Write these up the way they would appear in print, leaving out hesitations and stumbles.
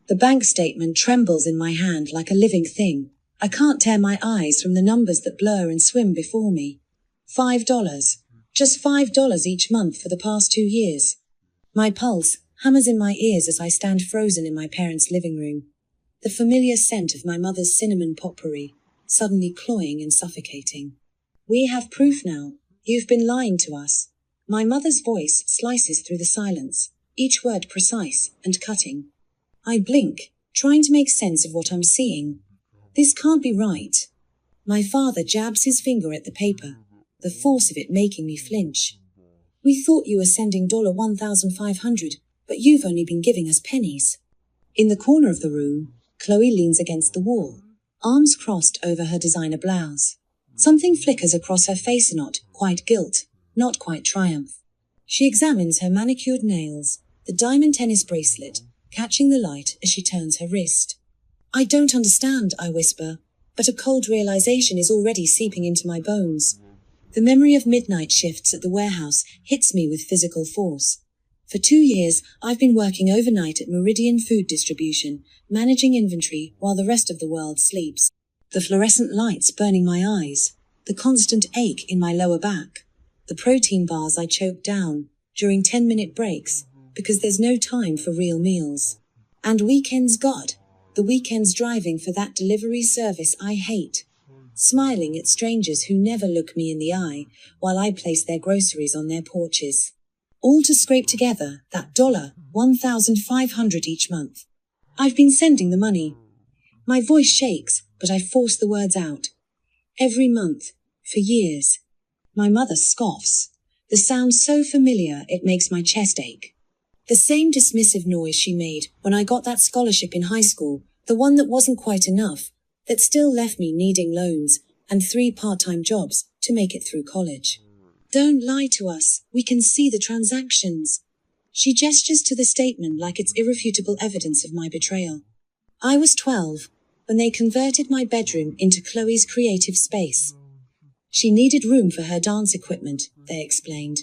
The bank statement trembles in my hand like a living thing. I can't tear my eyes from the numbers that blur and swim before me. $5. Just $5 each month for the past 2 years. My pulse hammers in my ears as I stand frozen in my parents' living room. The familiar scent of my mother's cinnamon potpourri, suddenly cloying and suffocating. We have proof now. You've been lying to us. My mother's voice slices through the silence, each word precise and cutting. I blink, trying to make sense of what I'm seeing. This can't be right. My father jabs his finger at the paper, the force of it making me flinch. We thought you were sending $1,500, but you've only been giving us pennies. In the corner of the room, Chloe leans against the wall, arms crossed over her designer blouse. Something flickers across her face, not quite guilt, not quite triumph. She examines her manicured nails, the diamond tennis bracelet, catching the light as she turns her wrist. I don't understand, I whisper, but a cold realization is already seeping into my bones. The memory of midnight shifts at the warehouse hits me with physical force. For 2 years, I've been working overnight at Meridian Food Distribution, managing inventory while the rest of the world sleeps. The fluorescent lights burning my eyes, the constant ache in my lower back, the protein bars I choke down during 10-minute breaks because there's no time for real meals. And weekends, God, the weekends driving for that delivery service I hate. Smiling at strangers who never look me in the eye while I place their groceries on their porches. All to scrape together that $1,500 each month. I've been sending the money. My voice shakes, but I force the words out. Every month, for years. My mother scoffs. The sound so familiar it makes my chest ache. The same dismissive noise she made when I got that scholarship in high school, the one that wasn't quite enough, that still left me needing loans and 3 part-time jobs to make it through college. Don't lie to us, we can see the transactions. She gestures to the statement like it's irrefutable evidence of my betrayal. I was 12 when they converted my bedroom into Chloe's creative space. She needed room for her dance equipment, they explained.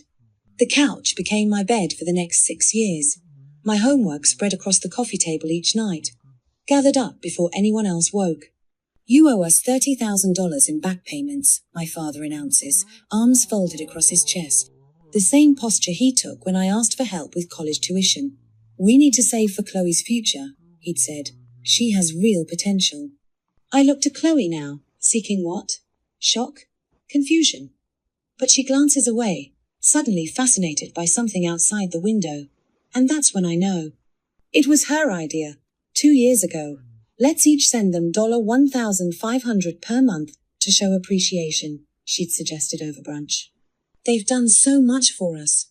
The couch became my bed for the next 6 years. My homework spread across the coffee table each night, gathered up before anyone else woke. You owe us $30,000 in back payments, my father announces, arms folded across his chest. The same posture he took when I asked for help with college tuition. We need to save for Chloe's future, he'd said. She has real potential. I look to Chloe now, seeking what? Shock? Confusion. But she glances away, suddenly fascinated by something outside the window. And that's when I know. It was her idea, 2 years ago. Let's each send them $1,500 per month to show appreciation, she'd suggested over brunch. They've done so much for us.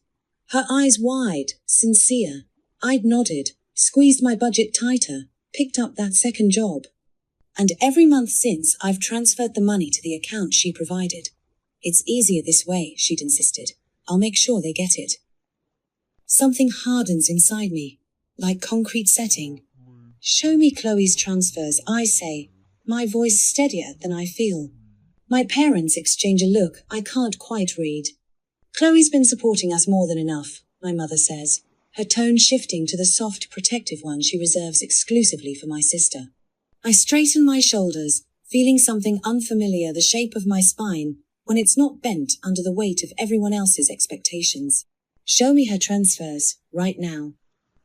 Her eyes wide, sincere. I'd nodded, squeezed my budget tighter, picked up that second job. And every month since, I've transferred the money to the account she provided. It's easier this way, she'd insisted. I'll make sure they get it. Something hardens inside me, like concrete setting. Show me Chloe's transfers, I say, my voice steadier than I feel. My parents exchange a look I can't quite read. Chloe's been supporting us more than enough, my mother says, her tone shifting to the soft, protective one she reserves exclusively for my sister. I straighten my shoulders, feeling something unfamiliar, the shape of my spine, when it's not bent under the weight of everyone else's expectations. Show me her transfers, right now.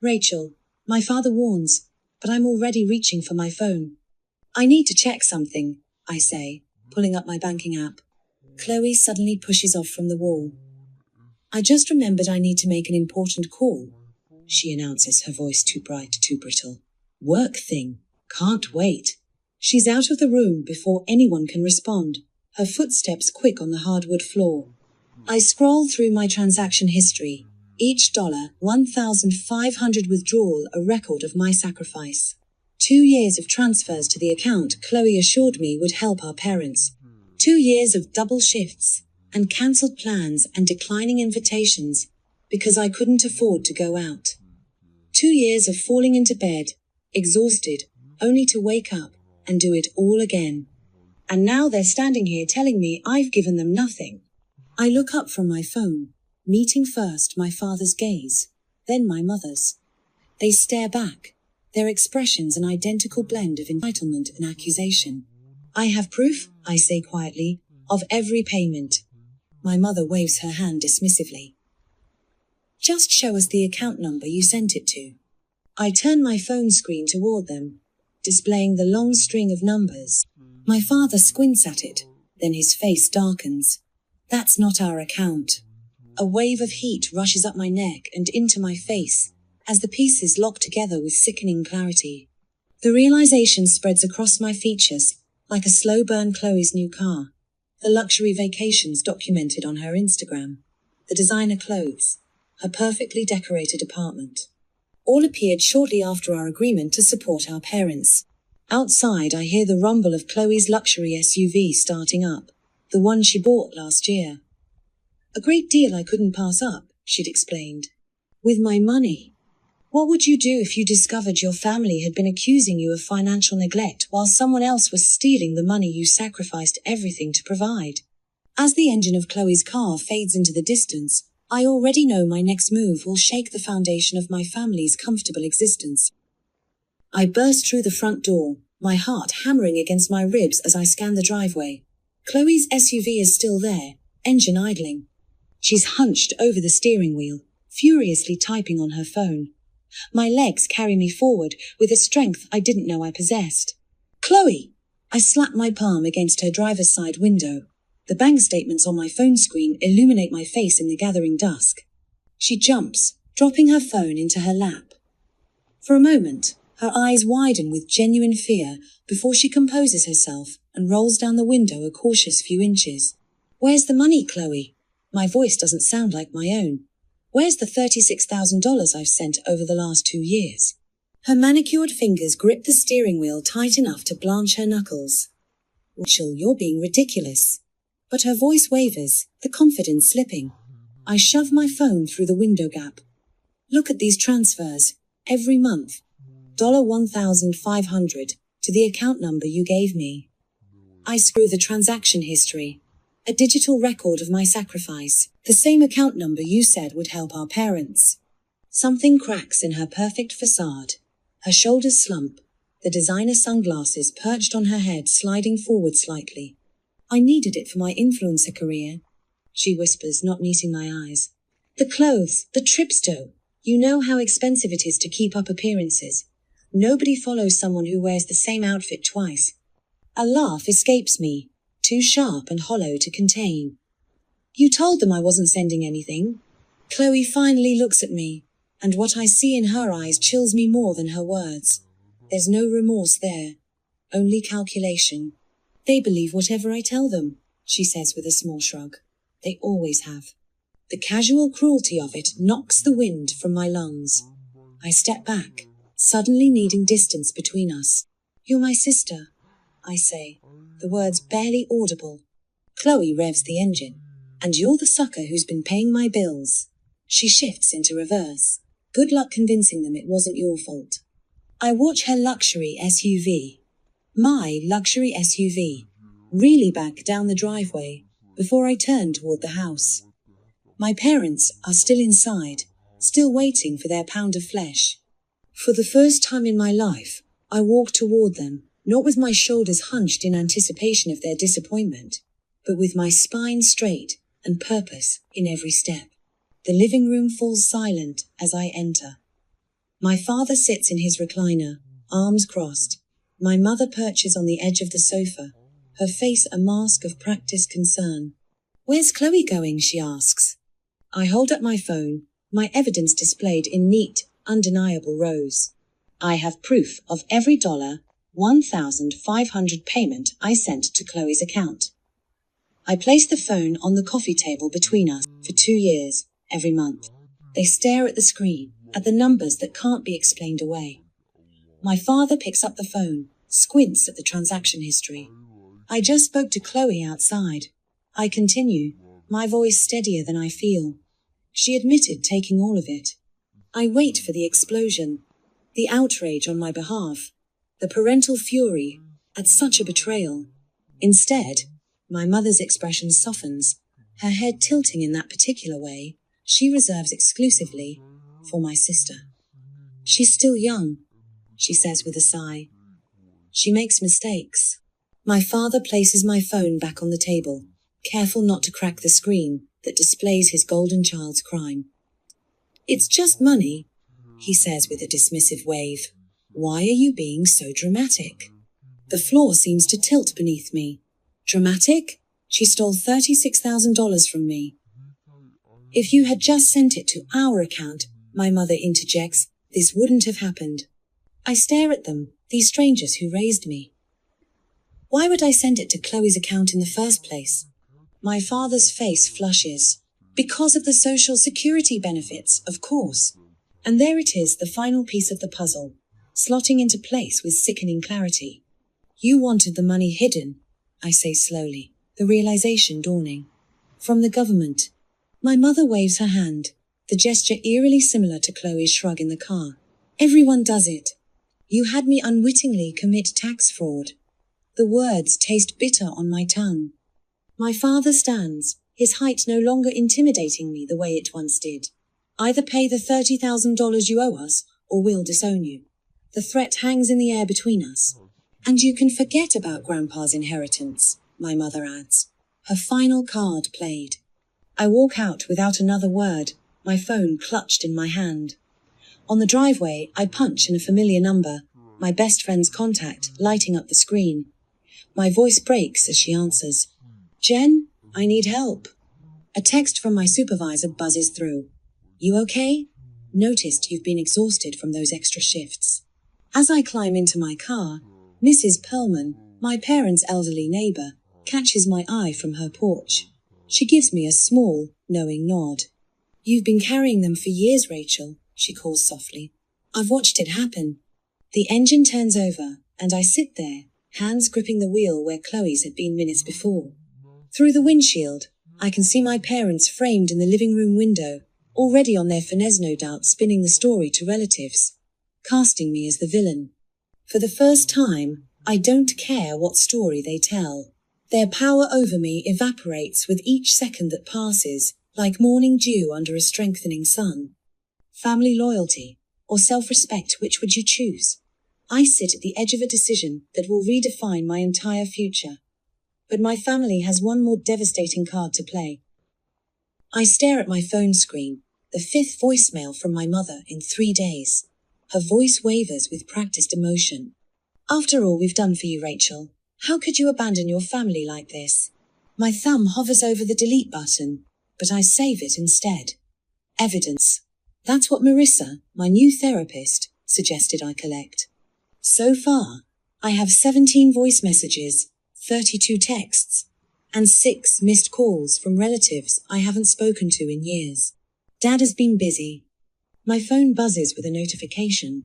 Rachel, my father warns, but I'm already reaching for my phone. I need to check something, I say, pulling up my banking app. Chloe suddenly pushes off from the wall. I just remembered I need to make an important call, she announces, her voice too bright, too brittle. Work thing. Can't wait. She's out of the room before anyone can respond, her footsteps quick on the hardwood floor. I scroll through my transaction history, each $1,500 withdrawal a record of my sacrifice. 2 years of transfers to the account Chloe assured me would help our parents. 2 years of double shifts, and cancelled plans and declining invitations, because I couldn't afford to go out. 2 years of falling into bed, exhausted, only to wake up and do it all again. And now they're standing here telling me I've given them nothing. I look up from my phone, meeting first my father's gaze, then my mother's. They stare back, their expressions an identical blend of entitlement and accusation. I have proof, I say quietly, of every payment. My mother waves her hand dismissively. Just show us the account number you sent it to. I turn my phone screen toward them, displaying the long string of numbers. My father squints at it, then his face darkens. That's not our account. A wave of heat rushes up my neck and into my face, as the pieces lock together with sickening clarity. The realization spreads across my features, like a slow burn. Chloe's new car, the luxury vacations documented on her Instagram, the designer clothes, her perfectly decorated apartment. All appeared shortly after our agreement to support our parents. Outside I hear the rumble of Chloe's luxury SUV starting up, the one she bought last year. A great deal I couldn't pass up, she'd explained. With my money. What would you do if you discovered your family had been accusing you of financial neglect while someone else was stealing the money you sacrificed everything to provide? As the engine of Chloe's car fades into the distance, I already know my next move will shake the foundation of my family's comfortable existence. I burst through the front door, my heart hammering against my ribs as I scan the driveway. Chloe's SUV is still there, engine idling. She's hunched over the steering wheel, furiously typing on her phone. My legs carry me forward with a strength I didn't know I possessed. Chloe! I slap my palm against her driver's side window. The bank statements on my phone screen illuminate my face in the gathering dusk. She jumps, dropping her phone into her lap. For a moment, her eyes widen with genuine fear before she composes herself and rolls down the window a cautious few inches. Where's the money, Chloe? My voice doesn't sound like my own. Where's the $36,000 I've sent over the last 2 years? Her manicured fingers grip the steering wheel tight enough to blanch her knuckles. Rachel, you're being ridiculous. But her voice wavers, the confidence slipping. I shove my phone through the window gap. Look at these transfers, every month. $1,500 to the account number you gave me. I screw the transaction history. A digital record of my sacrifice, the same account number you said would help our parents. Something cracks in her perfect facade. Her shoulders slump, the designer sunglasses perched on her head sliding forward slightly. I needed it for my influencer career, she whispers, not meeting my eyes. The clothes, the trips though. You know how expensive it is to keep up appearances. Nobody follows someone who wears the same outfit twice. A laugh escapes me, too sharp and hollow to contain. You told them I wasn't sending anything? Chloe finally looks at me, and what I see in her eyes chills me more than her words. There's no remorse there, only calculation. They believe whatever I tell them, she says with a small shrug. They always have. The casual cruelty of it knocks the wind from my lungs. I step back, suddenly needing distance between us. You're my sister, I say, the words barely audible. Chloe revs the engine. And you're the sucker who's been paying my bills. She shifts into reverse. Good luck convincing them it wasn't your fault. I watch her luxury SUV. My luxury SUV. Really back down the driveway, before I turn toward the house. My parents are still inside, still waiting for their pound of flesh. For the first time in my life, I walk toward them, not with my shoulders hunched in anticipation of their disappointment, but with my spine straight and purpose in every step. The living room falls silent as I enter. My father sits in his recliner, arms crossed. My mother perches on the edge of the sofa, her face a mask of practiced concern. Where's Chloe going, she asks. I hold up my phone, my evidence displayed in neat, undeniable rows. I have proof of every $1,500 payment I sent to Chloe's account. I place the phone on the coffee table between us for 2 years, every month. They stare at the screen, at the numbers that can't be explained away. My father picks up the phone, squints at the transaction history. I just spoke to Chloe outside. I continue, my voice steadier than I feel. She admitted taking all of it. I wait for the explosion, the outrage on my behalf, the parental fury at such a betrayal. Instead, my mother's expression softens, her head tilting in that particular way she reserves exclusively for my sister. She's still young, she says with a sigh. She makes mistakes. My father places my phone back on the table, careful not to crack the screen that displays his golden child's crime. It's just money, he says with a dismissive wave. Why are you being so dramatic? The floor seems to tilt beneath me. Dramatic? She stole $36,000 from me. If you had just sent it to our account, my mother interjects, this wouldn't have happened. I stare at them, these strangers who raised me. Why would I send it to Chloe's account in the first place? My father's face flushes. Because of the social security benefits, of course. And there it is, the final piece of the puzzle, slotting into place with sickening clarity. You wanted the money hidden, I say slowly, the realization dawning. From the government. My mother waves her hand, the gesture eerily similar to Chloe's shrug in the car. Everyone does it. You had me unwittingly commit tax fraud. The words taste bitter on my tongue. My father stands, his height no longer intimidating me the way it once did. Either pay the $30,000 you owe us, or we'll disown you. The threat hangs in the air between us. And you can forget about Grandpa's inheritance, my mother adds. Her final card played. I walk out without another word, my phone clutched in my hand. On the driveway, I punch in a familiar number, my best friend's contact, lighting up the screen. My voice breaks as she answers. Jen, I need help. A text from my supervisor buzzes through. You okay? Noticed you've been exhausted from those extra shifts. As I climb into my car, Mrs. Perlman, my parents' elderly neighbor, catches my eye from her porch. She gives me a small, knowing nod. You've been carrying them for years, Rachel, she calls softly. I've watched it happen. The engine turns over, and I sit there, hands gripping the wheel where Chloe's had been minutes before. Through the windshield, I can see my parents framed in the living room window, already on their finesse no doubt spinning the story to relatives, casting me as the villain. For the first time, I don't care what story they tell. Their power over me evaporates with each second that passes, like morning dew under a strengthening sun. Family loyalty, or self-respect, which would you choose? I sit at the edge of a decision that will redefine my entire future. But my family has one more devastating card to play. I stare at my phone screen, the fifth voicemail from my mother in 3 days. Her voice wavers with practiced emotion. After all we've done for you, Rachel, how could you abandon your family like this? My thumb hovers over the delete button, but I save it instead. Evidence. That's what Marissa, my new therapist, suggested I collect. So far, I have 17 voice messages, 32 texts, and 6 missed calls from relatives I haven't spoken to in years. Dad has been busy. My phone buzzes with a notification.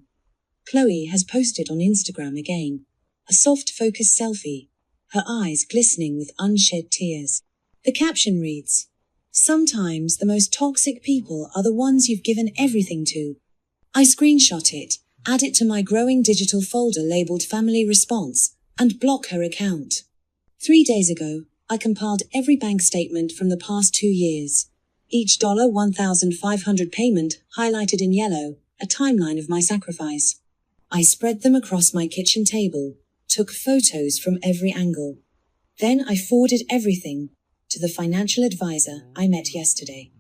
Chloe has posted on Instagram again. A soft focused selfie, her eyes glistening with unshed tears. The caption reads, "Sometimes the most toxic people are the ones you've given everything to." I screenshot it, add it to my growing digital folder labeled Family Response, and block her account. 3 days ago, I compiled every bank statement from the past 2 years. Each $1,500 payment highlighted in yellow, a timeline of my sacrifice. I spread them across my kitchen table, took photos from every angle. Then I forwarded everything to the financial advisor I met yesterday.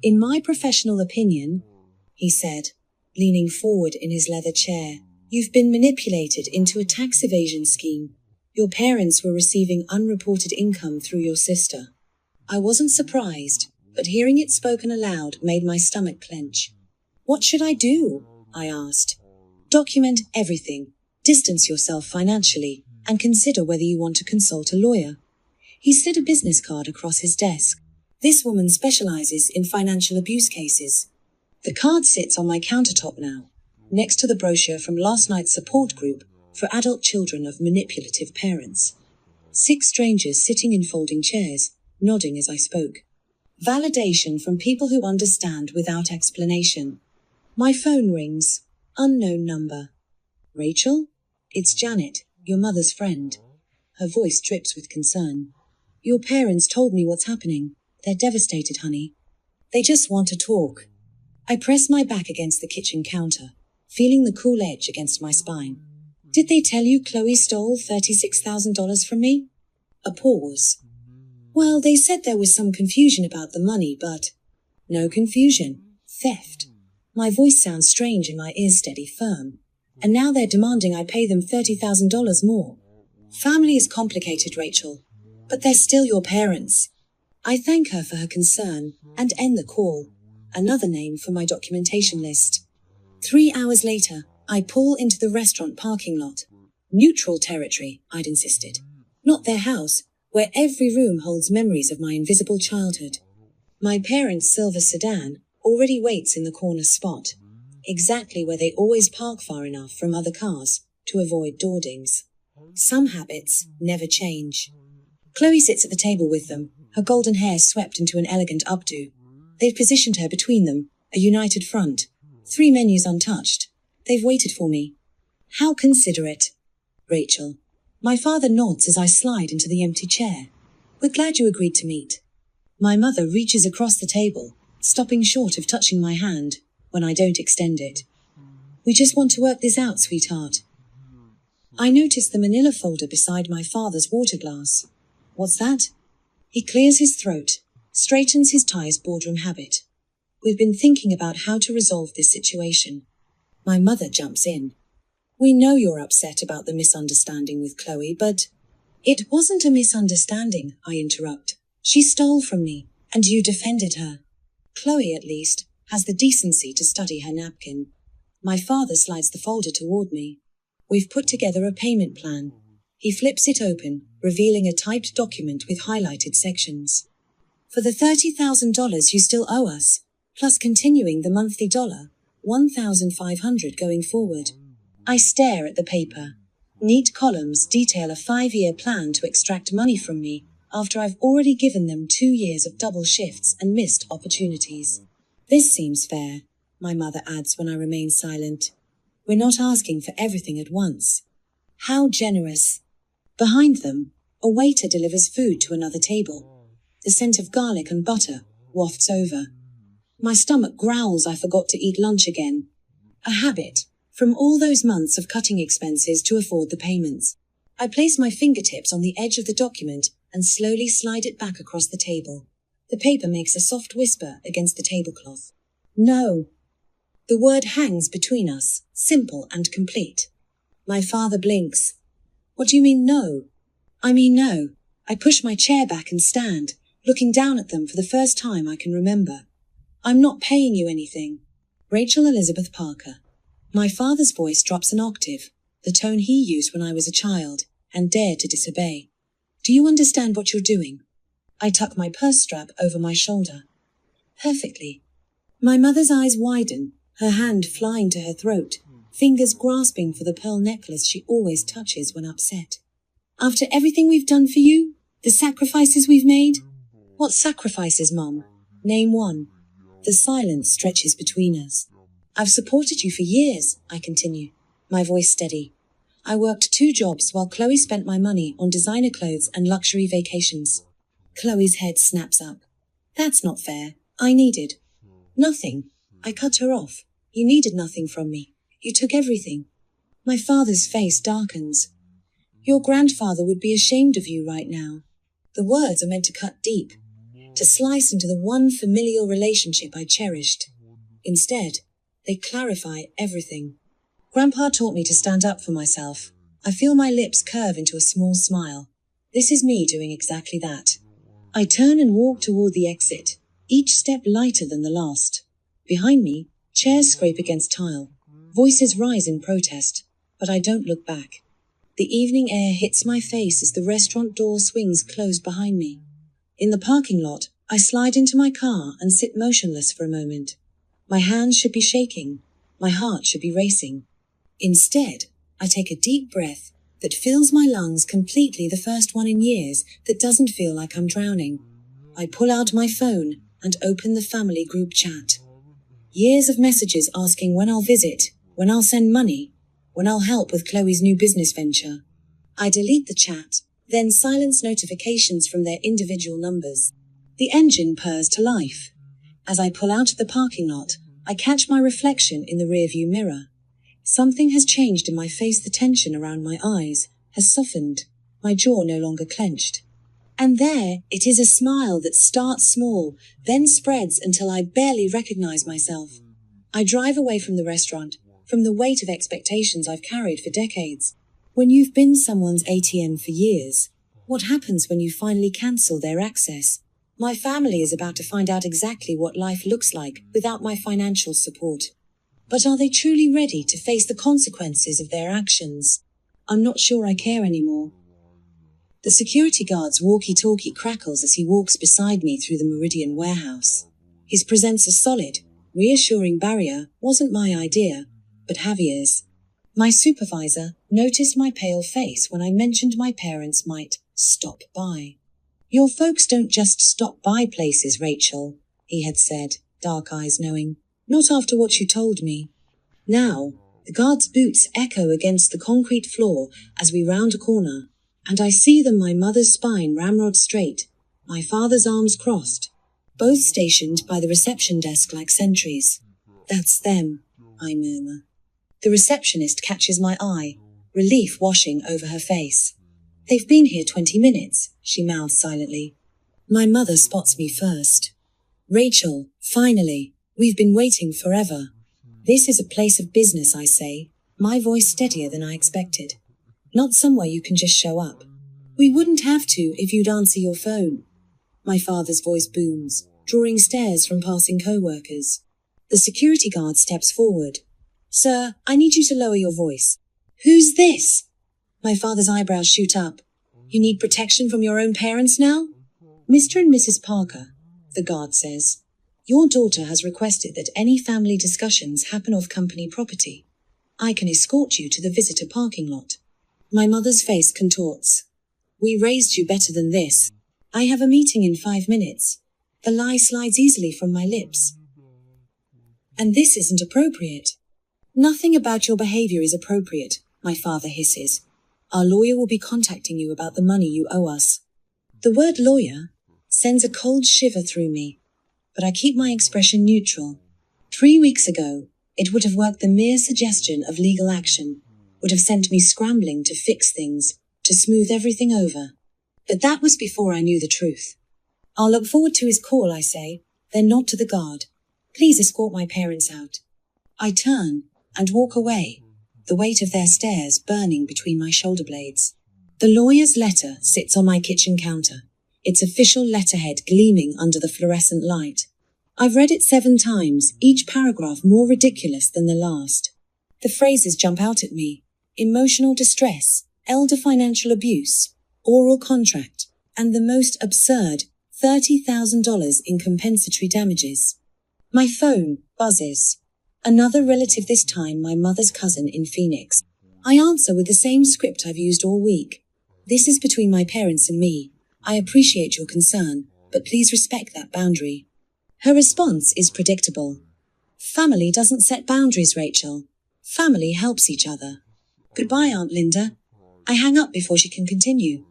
In my professional opinion, he said, leaning forward in his leather chair, you've been manipulated into a tax evasion scheme. Your parents were receiving unreported income through your sister. I wasn't surprised, but hearing it spoken aloud made my stomach clench. What should I do? I asked. Document everything, distance yourself financially, and consider whether you want to consult a lawyer. He slid a business card across his desk. This woman specializes in financial abuse cases. The card sits on my countertop now, next to the brochure from last night's support group for adult children of manipulative parents. 6 strangers sitting in folding chairs, nodding as I spoke. Validation from people who understand without explanation. My phone rings. Unknown number. Rachel? It's Janet, your mother's friend. Her voice drips with concern. Your parents told me what's happening. They're devastated, honey. They just want to talk. I press my back against the kitchen counter. feeling the cool edge against my spine. Did they tell you Chloe stole $36,000 from me? A pause. Well, they said there was some confusion about the money, but... No confusion. Theft. My voice sounds strange in my ears, steady firm. And now they're demanding I pay them $30,000 more. Family is complicated, Rachel. But they're still your parents. I thank her for her concern, and end the call. Another name for my documentation list. 3 hours later, I pull into the restaurant parking lot. Neutral territory, I'd insisted. Not their house, where every room holds memories of my invisible childhood. My parents' silver sedan already waits in the corner spot, exactly where they always park far enough from other cars to avoid Dordings. Some habits never change. Chloe sits at the table with them, her golden hair swept into an elegant updo. They've positioned her between them, a united front. 3 menus untouched. They've waited for me. How considerate. Rachel. My father nods as I slide into the empty chair. We're glad you agreed to meet. My mother reaches across the table, stopping short of touching my hand when I don't extend it. We just want to work this out, sweetheart. I notice the manila folder beside my father's water glass. What's that? He clears his throat, straightens his tie's boardroom habit. We've been thinking about how to resolve this situation. My mother jumps in. We know you're upset about the misunderstanding with Chloe, but... It wasn't a misunderstanding, I interrupt. She stole from me, and you defended her. Chloe, at least, has the decency to study her napkin. My father slides the folder toward me. We've put together a payment plan. He flips it open, revealing a typed document with highlighted sections. For the $30,000 you still owe us, plus continuing the monthly $1,500 going forward. I stare at the paper. Neat columns detail a 5-year plan to extract money from me after I've already given them 2 years of double shifts and missed opportunities. This seems fair, my mother adds when I remain silent. We're not asking for everything at once. How generous. Behind them, a waiter delivers food to another table. The scent of garlic and butter wafts over. My stomach growls I forgot to eat lunch again. A habit, from all those months of cutting expenses to afford the payments. I place my fingertips on the edge of the document and slowly slide it back across the table. The paper makes a soft whisper against the tablecloth. No. The word hangs between us, simple and complete. My father blinks. What do you mean no? I mean no. I push my chair back and stand, looking down at them for the first time I can remember. I'm not paying you anything. Rachel Elizabeth Parker. My father's voice drops an octave, the tone he used when I was a child, and dared to disobey. Do you understand what you're doing? I tuck my purse strap over my shoulder. Perfectly. My mother's eyes widen, her hand flying to her throat, fingers grasping for the pearl necklace she always touches when upset. After everything we've done for you? The sacrifices we've made? What sacrifices, Mum? Name one. The silence stretches between us. I've supported you for years, I continue, my voice steady. I worked 2 jobs while Chloe spent my money on designer clothes and luxury vacations. Chloe's head snaps up. That's not fair. I needed nothing. I cut her off. You needed nothing from me. You took everything. My father's face darkens. Your grandfather would be ashamed of you right now. The words are meant to cut deep, to slice into the one familial relationship I cherished. Instead, they clarify everything. Grandpa taught me to stand up for myself. I feel my lips curve into a small smile. This is me doing exactly that. I turn and walk toward the exit, each step lighter than the last. Behind me, chairs scrape against tile. Voices rise in protest, but I don't look back. The evening air hits my face as the restaurant door swings closed behind me. In the parking lot, I slide into my car and sit motionless for a moment. My hands should be shaking. My heart should be racing. Instead, I take a deep breath that fills my lungs completely, the first one in years that doesn't feel like I'm drowning. I pull out my phone and open the family group chat. Years of messages asking when I'll visit, when I'll send money, when I'll help with Chloe's new business venture. I delete the chat, then silence notifications from their individual numbers. The engine purrs to life. As I pull out of the parking lot, I catch my reflection in the rearview mirror. Something has changed in my face. The tension around my eyes has softened, my jaw no longer clenched. And there, it is, a smile that starts small, then spreads until I barely recognize myself. I drive away from the restaurant, from the weight of expectations I've carried for decades. When you've been someone's ATM for years, what happens when you finally cancel their access? My family is about to find out exactly what life looks like without my financial support. But are they truly ready to face the consequences of their actions? I'm not sure I care anymore. The security guard's walkie-talkie crackles as he walks beside me through the Meridian warehouse. His presents a solid, reassuring barrier. Wasn't my idea, but Javier's. My supervisor noticed my pale face when I mentioned my parents might stop by. Your folks don't just stop by places, Rachel, he had said, dark eyes knowing. Not after what you told me. Now, the guard's boots echo against the concrete floor as we round a corner, and I see them, my mother's spine ramrod straight, my father's arms crossed, both stationed by the reception desk like sentries. That's them, I murmur. The receptionist catches my eye, relief washing over her face. They've been here 20 minutes, she mouths silently. My mother spots me first. Rachel, finally, we've been waiting forever. This is a place of business, I say, my voice steadier than I expected. Not somewhere you can just show up. We wouldn't have to if you'd answer your phone. My father's voice booms, drawing stares from passing co-workers. The security guard steps forward. Sir, I need you to lower your voice. Who's this? My father's eyebrows shoot up. You need protection from your own parents now? Mr. and Mrs. Parker, the guard says. Your daughter has requested that any family discussions happen off company property. I can escort you to the visitor parking lot. My mother's face contorts. We raised you better than this. I have a meeting in 5 minutes. The lie slides easily from my lips. And this isn't appropriate. Nothing about your behavior is appropriate, my father hisses. Our lawyer will be contacting you about the money you owe us. The word lawyer sends a cold shiver through me, but I keep my expression neutral. 3 weeks ago, it would have worked. The mere suggestion of legal action would have sent me scrambling to fix things, to smooth everything over. But that was before I knew the truth. I'll look forward to his call, I say, then nod to the guard. Please escort my parents out. I turn and walk away, the weight of their stares burning between my shoulder blades. The lawyer's letter sits on my kitchen counter, its official letterhead gleaming under the fluorescent light. I've read it 7 times, each paragraph more ridiculous than the last. The phrases jump out at me. Emotional distress, elder financial abuse, oral contract, and the most absurd, $30,000 in compensatory damages. My phone buzzes. Another relative, this time my mother's cousin in Phoenix. I answer with the same script I've used all week. This is between my parents and me. I appreciate your concern, but please respect that boundary. Her response is predictable. Family doesn't set boundaries, Rachel. Family helps each other. Goodbye, Aunt Linda. I hang up before she can continue.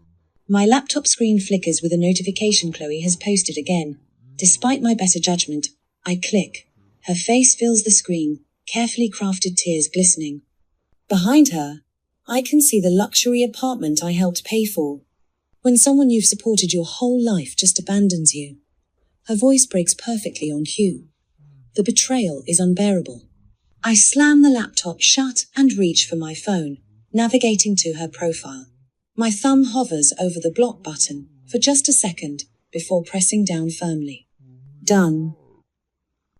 My laptop screen flickers with a notification. Chloe has posted again. Despite my better judgment, I click. Her face fills the screen, carefully crafted tears glistening. Behind her, I can see the luxury apartment I helped pay for. When someone you've supported your whole life just abandons you. Her voice breaks perfectly on cue. The betrayal is unbearable. I slam the laptop shut and reach for my phone, navigating to her profile. My thumb hovers over the block button for just a second before pressing down firmly. Done.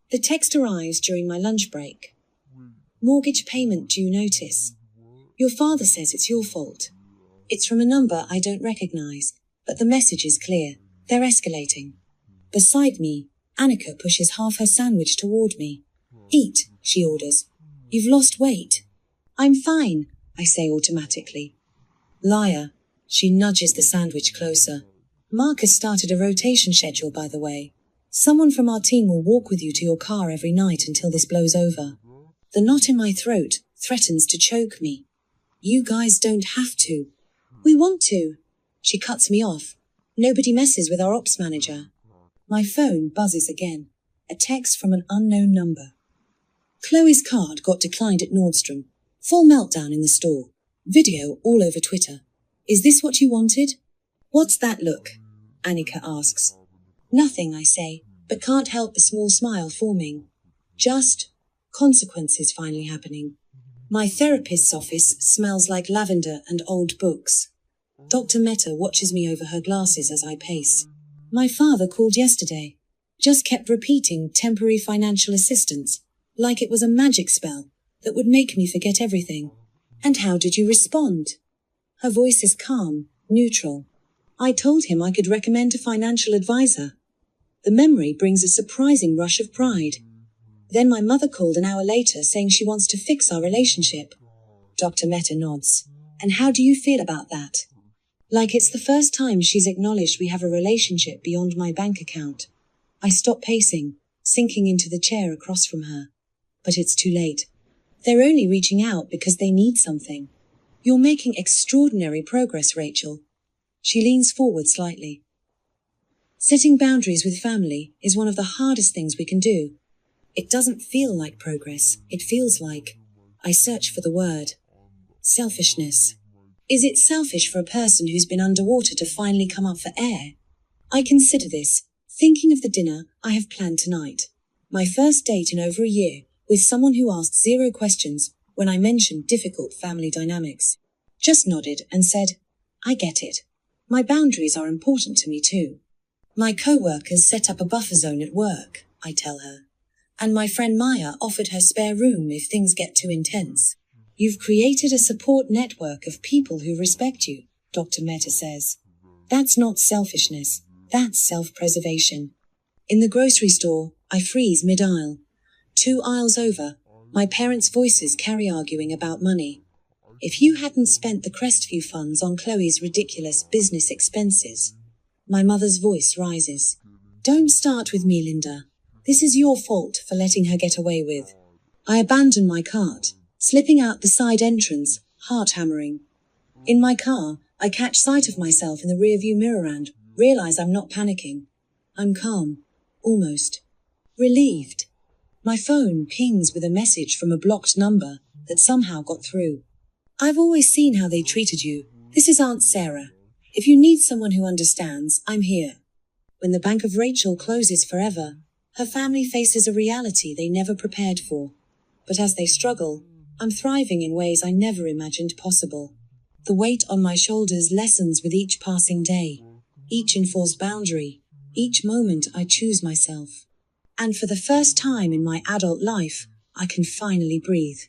The text arrives during my lunch break. Mortgage payment due notice. Your father says it's your fault. It's from a number I don't recognize, but the message is clear. They're escalating. Beside me, Annika pushes half her sandwich toward me. Eat, she orders. You've lost weight. I'm fine, I say automatically. Liar. She nudges the sandwich closer. Mark has started a rotation schedule, by the way. Someone from our team will walk with you to your car every night until this blows over. The knot in my throat threatens to choke me. You guys don't have to. We want to. She cuts me off. Nobody messes with our ops manager. My phone buzzes again. A text from an unknown number. Chloe's card got declined at Nordstrom. Full meltdown in the store. Video all over Twitter. Is this what you wanted? What's that look? Annika asks. Nothing, I say, but can't help a small smile forming. Just consequences finally happening. My therapist's office smells like lavender and old books. Dr. Mehta watches me over her glasses as I pace. My father called yesterday. Just kept repeating temporary financial assistance, like it was a magic spell that would make me forget everything. And how did you respond? Her voice is calm, neutral. I told him I could recommend a financial advisor. The memory brings a surprising rush of pride. Then my mother called an hour later saying she wants to fix our relationship. Dr. Mehta nods. And how do you feel about that? Like it's the first time she's acknowledged we have a relationship beyond my bank account. I stop pacing, sinking into the chair across from her. But it's too late. They're only reaching out because they need something. You're making extraordinary progress, Rachel. She leans forward slightly. Setting boundaries with family is one of the hardest things we can do. It doesn't feel like progress. It feels like, I search for the word, selfishness. Is it selfish for a person who's been underwater to finally come up for air? I consider this, thinking of the dinner I have planned tonight. My first date in over a year, with someone who asked 0 questions when I mentioned difficult family dynamics. Just nodded and said, I get it. My boundaries are important to me too. My co-workers set up a buffer zone at work, I tell her. And my friend Maya offered her spare room if things get too intense. You've created a support network of people who respect you, Dr. Mehta says. That's not selfishness, that's self-preservation. In the grocery store, I freeze mid-aisle. 2 aisles over, my parents' voices carry arguing about money. If you hadn't spent the Crestview funds on Chloe's ridiculous business expenses. My mother's voice rises. Don't start with me, Linda. This is your fault for letting her get away with. I abandon my cart, slipping out the side entrance, heart hammering. In my car, I catch sight of myself in the rearview mirror and realize I'm not panicking. I'm calm. Almost. Relieved. My phone pings with a message from a blocked number that somehow got through. I've always seen how they treated you. This is Aunt Sarah. If you need someone who understands, I'm here. When the bank of Rachel closes forever, her family faces a reality they never prepared for. But as they struggle, I'm thriving in ways I never imagined possible. The weight on my shoulders lessens with each passing day, each enforced boundary, each moment I choose myself. And for the first time in my adult life, I can finally breathe.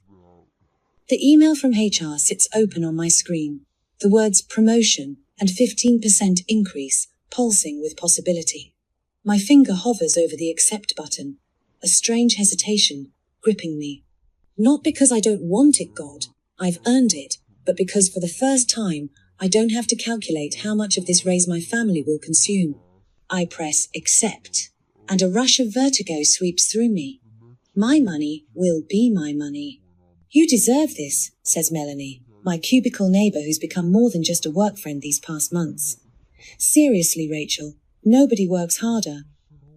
The email from HR sits open on my screen. The words promotion and 15% increase, pulsing with possibility. My finger hovers over the accept button, a strange hesitation gripping me. Not because I don't want it, God, I've earned it, but because for the first time, I don't have to calculate how much of this raise my family will consume. I press accept, and a rush of vertigo sweeps through me. My money will be my money. You deserve this, says Melanie, my cubicle neighbor who's become more than just a work friend these past months. Seriously, Rachel, nobody works harder.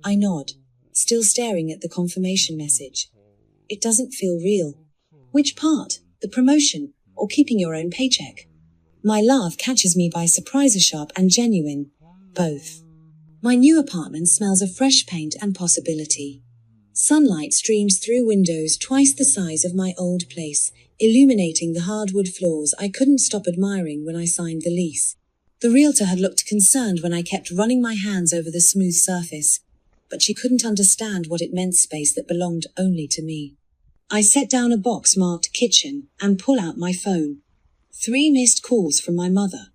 I nod, still staring at the confirmation message. It doesn't feel real. Which part? The promotion, or keeping your own paycheck? My laugh catches me by surprise, sharp and genuine. Both. My new apartment smells of fresh paint and possibility. Sunlight streams through windows twice the size of my old place, illuminating the hardwood floors I couldn't stop admiring when I signed the lease. The realtor had looked concerned when I kept running my hands over the smooth surface, but she couldn't understand what it meant, space that belonged only to me. I set down a box marked kitchen and pull out my phone. 3 missed calls from my mother.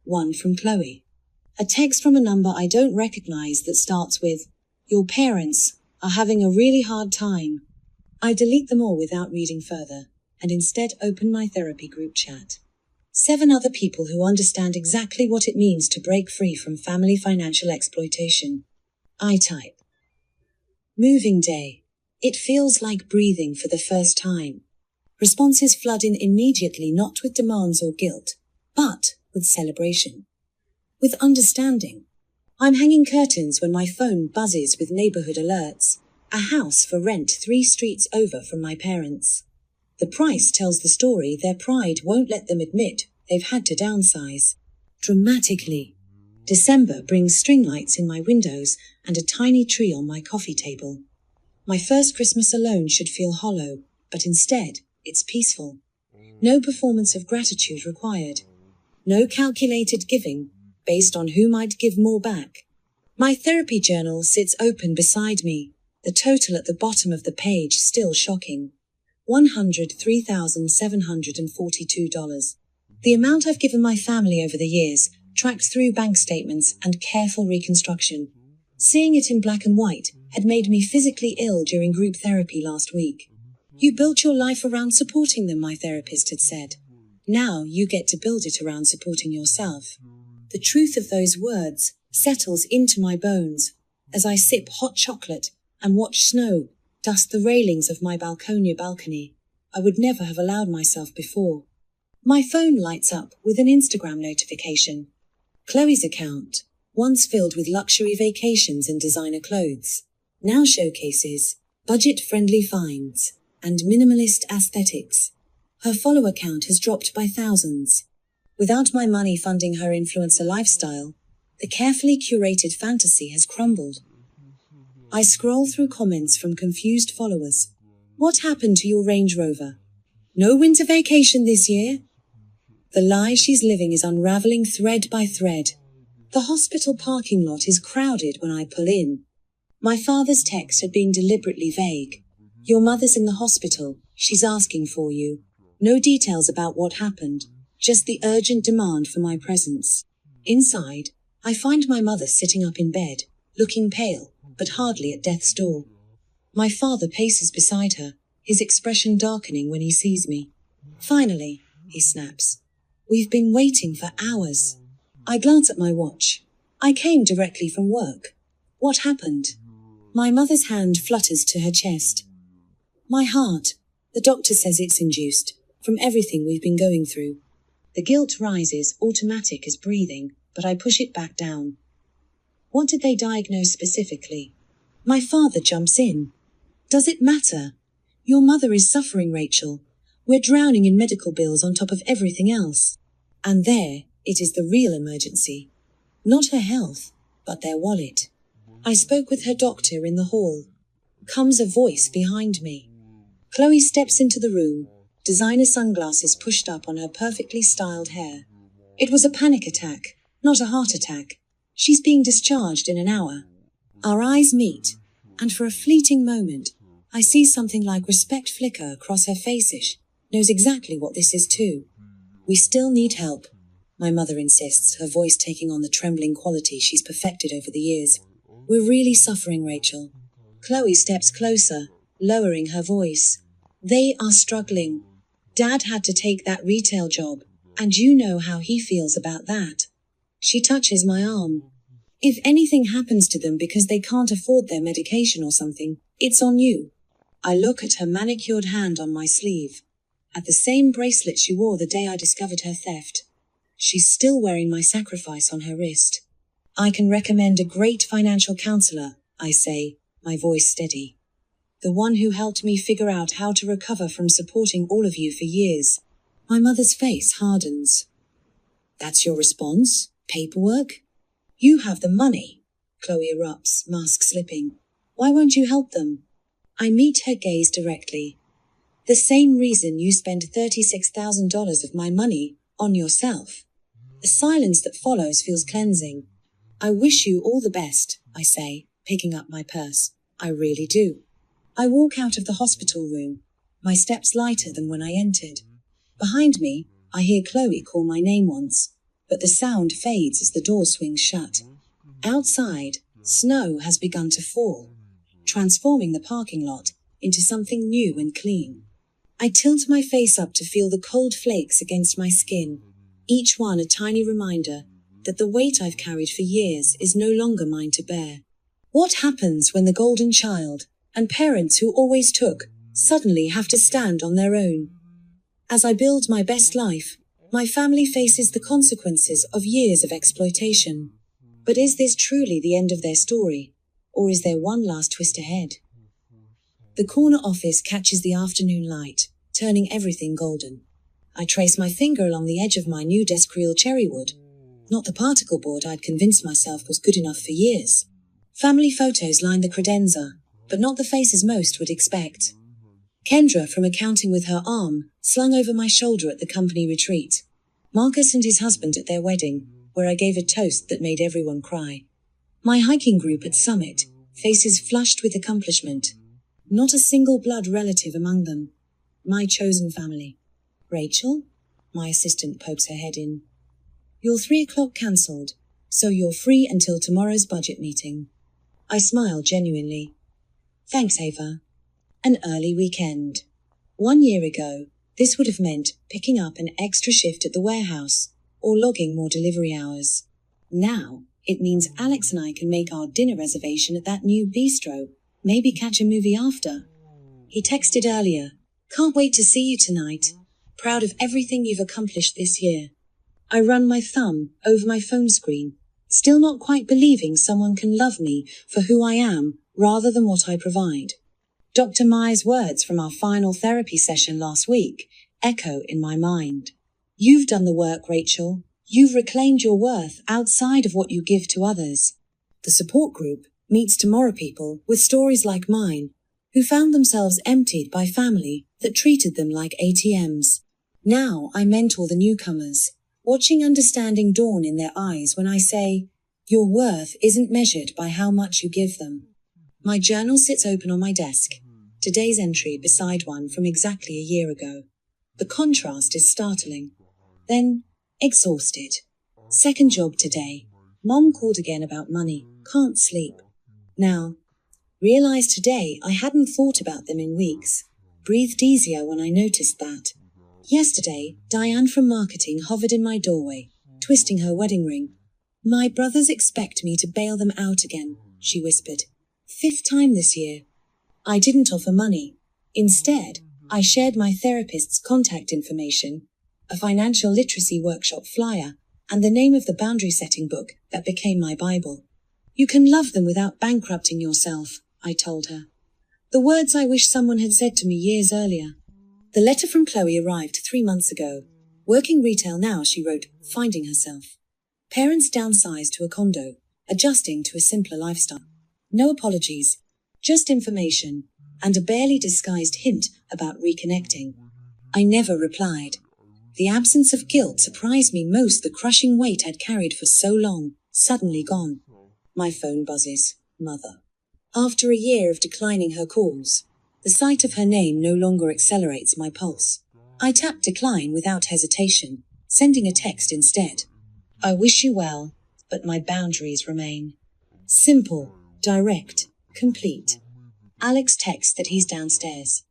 1 from Chloe. A text from a number I don't recognize that starts with, "Your parents are having a really hard time." I delete them all without reading further, and instead open my therapy group chat. 7 other people who understand exactly what it means to break free from family financial exploitation. I type. Moving day. It feels like breathing for the first time. Responses flood in immediately, not with demands or guilt, but with celebration. With understanding. I'm hanging curtains when my phone buzzes with neighborhood alerts. A house for rent 3 streets over from my parents. The price tells the story their pride won't let them admit they've had to downsize. Dramatically. December brings string lights in my windows and a tiny tree on my coffee table. My first Christmas alone should feel hollow, but instead, it's peaceful. No performance of gratitude required. No calculated giving, based on who might give more back. My therapy journal sits open beside me, the total at the bottom of the page still shocking. $103,742. The amount I've given my family over the years, tracked through bank statements and careful reconstruction. Seeing it in black and white had made me physically ill during group therapy last week. You built your life around supporting them, my therapist had said. Now you get to build it around supporting yourself. The truth of those words settles into my bones as I sip hot chocolate and watch snow dust the railings of my balcony I would never have allowed myself before. My phone lights up with an Instagram notification. Chloe's account, once filled with luxury vacations and designer clothes, now showcases budget-friendly finds and minimalist aesthetics. Her follower count has dropped by thousands. Without my money funding her influencer lifestyle, the carefully curated fantasy has crumbled. I scroll through comments from confused followers. What happened to your Range Rover? No winter vacation this year? The lie she's living is unraveling thread by thread. The hospital parking lot is crowded when I pull in. My father's text had been deliberately vague. Your mother's in the hospital, she's asking for you. No details about what happened, just the urgent demand for my presence. Inside, I find my mother sitting up in bed, looking pale, but hardly at death's door. My father paces beside her, his expression darkening when he sees me. Finally, he snaps. We've been waiting for hours. I glance at my watch. I came directly from work. What happened? My mother's hand flutters to her chest. My heart. The doctor says it's induced, from everything we've been going through. The guilt rises, automatic as breathing, but I push it back down. What did they diagnose specifically? My father jumps in. Does it matter? Your mother is suffering, Rachel. We're drowning in medical bills on top of everything else. And there, it is the real emergency. Not her health, but their wallet. I spoke with her doctor in the hall. Comes a voice behind me. Chloe steps into the room, designer sunglasses pushed up on her perfectly styled hair. It was a panic attack, not a heart attack. She's being discharged in an hour. Our eyes meet, and for a fleeting moment, I see something like respect flicker across her face-ish. Knows exactly what this is too. We still need help, my mother insists, her voice taking on the trembling quality she's perfected over the years. We're really suffering, Rachel. Chloe steps closer, lowering her voice. They are struggling. Dad had to take that retail job, and you know how he feels about that. She touches my arm. If anything happens to them because they can't afford their medication or something, it's on you. I look at her manicured hand on my sleeve. At the same bracelet she wore the day I discovered her theft. She's still wearing my sacrifice on her wrist. I can recommend a great financial counselor, I say, my voice steady. The one who helped me figure out how to recover from supporting all of you for years. My mother's face hardens. That's your response? Paperwork? You have the money. Chloe erupts, mask slipping. Why won't you help them? I meet her gaze directly. The same reason you spend $36,000 of my money on yourself. The silence that follows feels cleansing. I wish you all the best, I say, picking up my purse. I really do. I walk out of the hospital room, my steps lighter than when I entered. Behind me, I hear Chloe call my name once, but the sound fades as the door swings shut. Outside, snow has begun to fall, transforming the parking lot into something new and clean. I tilt my face up to feel the cold flakes against my skin, each one a tiny reminder that the weight I've carried for years is no longer mine to bear. What happens when the golden child, and parents who always took, suddenly have to stand on their own? As I build my best life, my family faces the consequences of years of exploitation. But is this truly the end of their story? Or is there one last twist ahead? The corner office catches the afternoon light, turning everything golden. I trace my finger along the edge of my new desk reel cherry wood. Not the particle board I'd convinced myself was good enough for years. Family photos line the credenza, but not the faces most would expect. Kendra from accounting with her arm, slung over my shoulder at the company retreat. Marcus and his husband at their wedding, where I gave a toast that made everyone cry. My hiking group at Summit, faces flushed with accomplishment. Not a single blood relative among them. My chosen family. Rachel? My assistant pokes her head in. Your 3 o'clock cancelled, so you're free until tomorrow's budget meeting. I smile genuinely. Thanks, Ava. An early weekend. 1 year ago, this would have meant picking up an extra shift at the warehouse, or logging more delivery hours. Now, it means Alex and I can make our dinner reservation at that new bistro, maybe catch a movie after. He texted earlier, can't wait to see you tonight. Proud of everything you've accomplished this year. I run my thumb over my phone screen, still not quite believing someone can love me for who I am, rather than what I provide. Dr. Meyer's words from our final therapy session last week echo in my mind. You've done the work, Rachel. You've reclaimed your worth outside of what you give to others. The support group meets tomorrow people with stories like mine, who found themselves emptied by family that treated them like ATMs. Now I mentor the newcomers, watching understanding dawn in their eyes when I say, your worth isn't measured by how much you give them. My journal sits open on my desk, today's entry beside one from exactly a year ago. The contrast is startling. Then, exhausted. Second job today. Mom called again about money, can't sleep. Now, realized today I hadn't thought about them in weeks. Breathed easier when I noticed that. Yesterday, Diane from marketing hovered in my doorway, twisting her wedding ring. My brothers expect me to bail them out again, she whispered. 5th time this year. I didn't offer money. Instead, I shared my therapist's contact information, a financial literacy workshop flyer, and the name of the boundary setting book that became my Bible. You can love them without bankrupting yourself, I told her. The words I wish someone had said to me years earlier. The letter from Chloe arrived 3 months ago. Working retail now, she wrote, finding herself. Parents downsized to a condo, adjusting to a simpler lifestyle. No apologies, just information, and a barely disguised hint about reconnecting. I never replied. The absence of guilt surprised me most. The crushing weight I'd carried for so long, suddenly gone. My phone buzzes. Mother. After a year of declining her calls, the sight of her name no longer accelerates my pulse. I tap decline without hesitation, sending a text instead. I wish you well, but my boundaries remain. Simple, direct, complete. Alex texts that he's downstairs.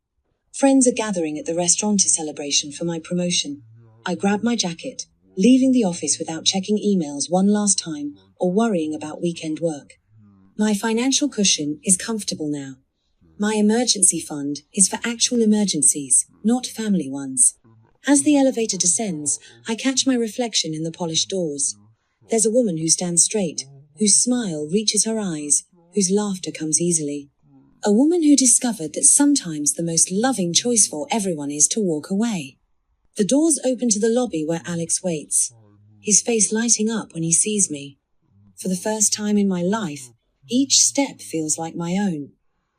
Friends are gathering at the restaurant celebration for my promotion. I grab my jacket, leaving the office without checking emails one last time or worrying about weekend work. My financial cushion is comfortable now. My emergency fund is for actual emergencies, not family ones. As the elevator descends, I catch my reflection in the polished doors. There's a woman who stands straight, whose smile reaches her eyes, whose laughter comes easily. A woman who discovered that sometimes the most loving choice for everyone is to walk away. The doors open to the lobby where Alex waits, his face lighting up when he sees me. For the first time in my life, each step feels like my own.